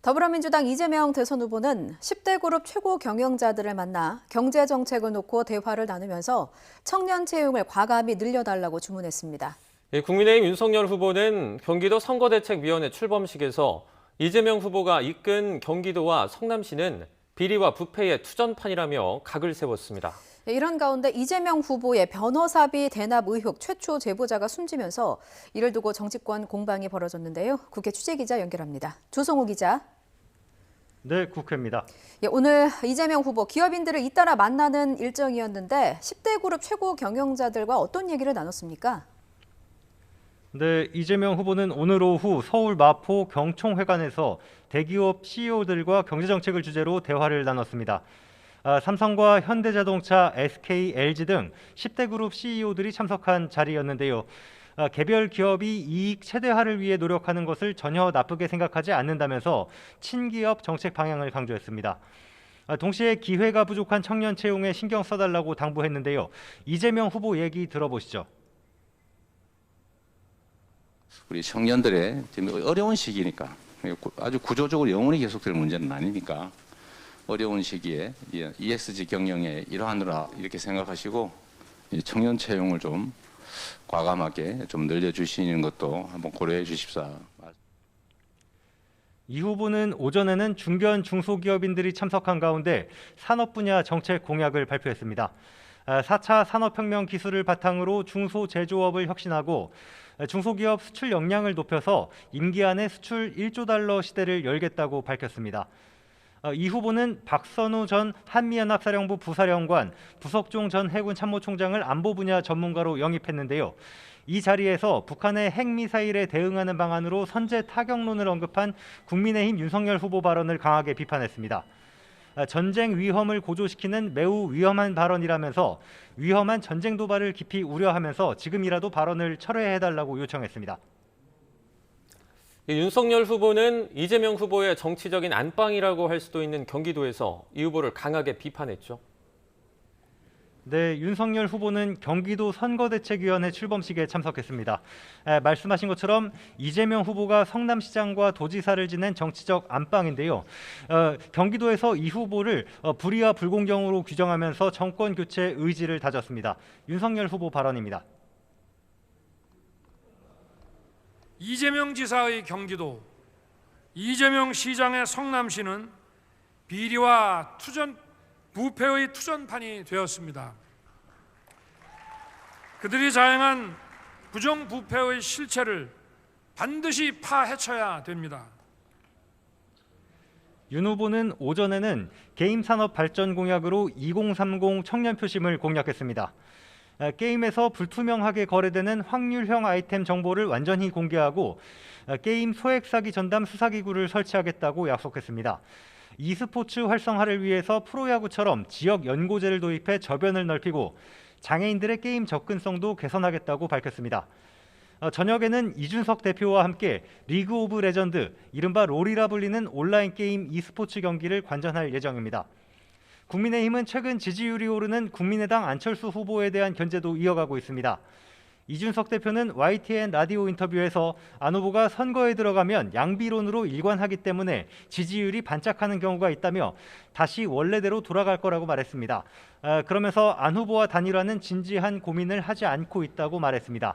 더불어민주당 이재명 대선 후보는 10대 그룹 최고 경영자들을 만나 경제 정책을 놓고 대화를 나누면서 청년 채용을 과감히 늘려달라고 주문했습니다. 국민의힘 윤석열 후보는 경기도 선거대책위원회 출범식에서 이재명 후보가 이끈 경기도와 성남시는 비리와 부패의 투전판이라며 각을 세웠습니다. 이런 가운데 이재명 후보의 변호사비 대납 의혹 최초 제보자가 숨지면서 이를 두고 정치권 공방이 벌어졌는데요. 국회 취재기자 연결합니다. 조성우 기자. 네, 국회입니다. 오늘 이재명 후보 기업인들을 잇따라 만나는 일정이었는데 10대 그룹 최고 경영자들과 어떤 얘기를 나눴습니까? 네, 이재명 후보는 오늘 오후 서울 마포 경총회관에서 대기업 CEO들과 경제정책을 주제로 대화를 나눴습니다. 삼성과 현대자동차, SK, LG 등 10대 그룹 CEO들이 참석한 자리였는데요. 개별 기업이 이익 최대화를 위해 노력하는 것을 전혀 나쁘게 생각하지 않는다면서 친기업 정책 방향을 강조했습니다. 동시에 기회가 부족한 청년 채용에 신경 써달라고 당부했는데요. 이재명 후보 얘기 들어보시죠. 우리 청년들의 지금 어려운 시기니까 아주 구조적으로 영원히 계속될 문제는 아니니까 어려운 시기에 ESG 경영의 일환으로 이렇게 생각하시고 청년 채용을 좀 과감하게 좀 늘려주시는 것도 한번 고려해 주십사. 이 후보는 오전에는 중견 중소기업인들이 참석한 가운데 산업 분야 정책 공약을 발표했습니다. 4차 산업혁명 기술을 바탕으로 중소제조업을 혁신하고 중소기업 수출 역량을 높여서 임기 안에 수출 1조 달러 시대를 열겠다고 밝혔습니다. 이 후보는 박선우 전 한미연합사령부 부사령관, 부석종 전 해군 참모총장을 안보 분야 전문가로 영입했는데요. 이 자리에서 북한의 핵미사일에 대응하는 방안으로 선제 타격론을 언급한 국민의힘 윤석열 후보 발언을 강하게 비판했습니다. 전쟁 위험을 고조시키는 매우 위험한 발언이라면서 위험한 전쟁 도발을 깊이 우려하면서 지금이라도 발언을 철회해달라고 요청했습니다. 윤석열 후보는 이재명 후보의 정치적인 안방이라고 할 수도 있는 경기도에서 이 후보를 강하게 비판했죠. 네, 윤석열 후보는 경기도 선거대책위원회 출범식에 참석했습니다. 말씀하신 것처럼 이재명 후보가 성남시장과 도지사를 지낸 정치적 안방인데요. 경기도에서 이 후보를 불의와 불공정으로 규정하면서 정권 교체 의지를 다졌습니다. 윤석열 후보 발언입니다. 이재명 지사의 경기도, 이재명 시장의 성남시는 비리와 부패의 투전판이 되었습니다. 그들이 자행한 부정부패의 실체를 반드시 파헤쳐야 됩니다. 윤 후보는 오전에는 게임 산업 발전 공약으로 2030 청년 표심을 공약했습니다. 게임에서 불투명하게 거래되는 확률형 아이템 정보를 완전히 공개하고 게임 소액 사기 전담 수사기구를 설치하겠다고 약속했습니다. e스포츠 활성화를 위해서 프로야구처럼 지역 연고제를 도입해 저변을 넓히고 장애인들의 게임 접근성도 개선하겠다고 밝혔습니다. 저녁에는 이준석 대표와 함께 리그 오브 레전드, 이른바 롤이라 불리는 온라인 게임 e스포츠 경기를 관전할 예정입니다. 국민의힘은 최근 지지율이 오르는 국민의당 안철수 후보에 대한 견제도 이어가고 있습니다. 이준석 대표는 YTN 라디오 인터뷰에서 안 후보가 선거에 들어가면 양비론으로 일관하기 때문에 지지율이 반짝하는 경우가 있다며 다시 원래대로 돌아갈 거라고 말했습니다. 그러면서 안 후보와 단일화는 진지한 고민을 하지 않고 있다고 말했습니다.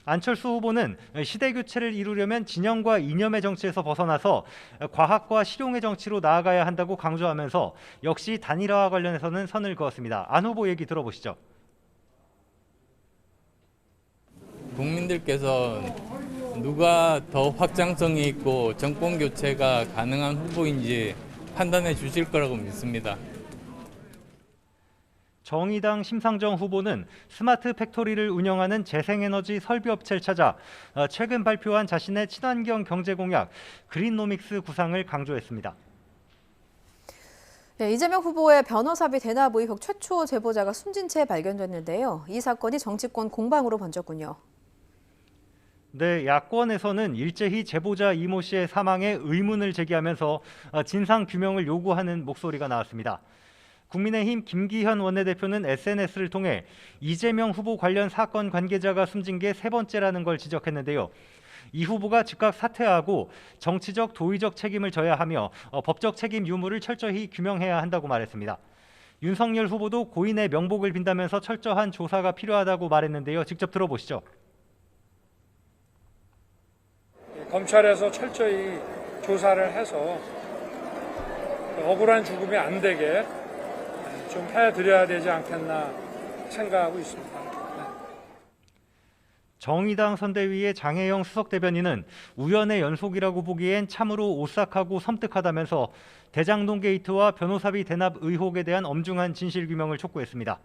안철수 후보는 시대 교체를 이루려면 진영과 이념의 정치에서 벗어나서 과학과 실용의 정치로 나아가야 한다고 강조하면서 역시 단일화와 관련해서는 선을 그었습니다. 안 후보 얘기 들어보시죠. 국민들께서 누가 더 확장성이 있고 정권 교체가 가능한 후보인지 판단해 주실 거라고 믿습니다. 정의당 심상정 후보는 스마트 팩토리를 운영하는 재생에너지 설비업체를 찾아 최근 발표한 자신의 친환경 경제 공약 그린노믹스 구상을 강조했습니다. 네, 이재명 후보의 변호사비 대납 의혹 최초 제보자가 숨진 채 발견됐는데요. 이 사건이 정치권 공방으로 번졌군요. 네, 야권에서는 일제히 제보자 이모 씨의 사망에 의문을 제기하면서 진상 규명을 요구하는 목소리가 나왔습니다. 국민의힘 김기현 원내대표는 SNS를 통해 이재명 후보 관련 사건 관계자가 숨진 게 세 번째라는 걸 지적했는데요. 이 후보가 즉각 사퇴하고 정치적 도의적 책임을 져야 하며 법적 책임 유무를 철저히 규명해야 한다고 말했습니다. 윤석열 후보도 고인의 명복을 빈다면서 철저한 조사가 필요하다고 말했는데요. 직접 들어보시죠. 검찰에서 철저히 조사를 해서 억울한 죽음이 안 되게 좀 해드려야 되지 않겠나 생각하고 있습니다. 정의당 선대위의 장혜영 수석대변인은 우연의 연속이라고 보기엔 참으로 오싹하고 섬뜩하다면서 대장동 게이트와 변호사비 대납 의혹에 대한 엄중한 진실규명을 촉구했습니다.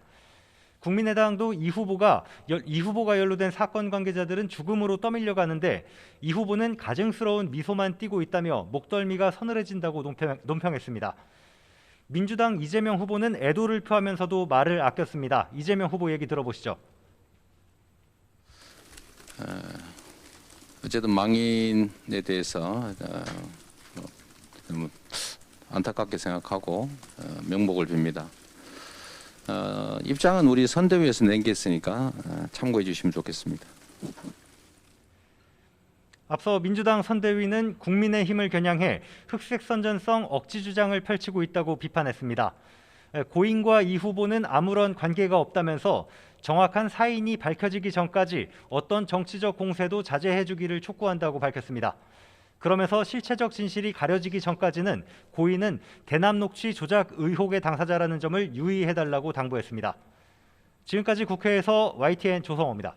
국민의당도 이 후보가 연루된 사건 관계자들은 죽음으로 떠밀려가는데 이 후보는 가증스러운 미소만 띠고 있다며 목덜미가 서늘해진다고 논평했습니다. 민주당 이재명 후보는 애도를 표하면서도 말을 아꼈습니다. 이재명 후보 얘기 들어보시죠. 어쨌든 망인에 대해서 너무 안타깝게 생각하고 명복을 빕니다. 입장은 우리 선대위에서 낸 게 있으니까 참고해 주시면 좋겠습니다. 앞서 민주당 선대위는 국민의힘을 겨냥해 흑색 선전성 억지 주장을 펼치고 있다고 비판했습니다. 고인과 이 후보는 아무런 관계가 없다면서 정확한 사인이 밝혀지기 전까지 어떤 정치적 공세도 자제해 주기를 촉구한다고 밝혔습니다. 그러면서 실체적 진실이 가려지기 전까지는 고인은 대남 녹취 조작 의혹의 당사자라는 점을 유의해달라고 당부했습니다. 지금까지 국회에서 YTN 조성호입니다.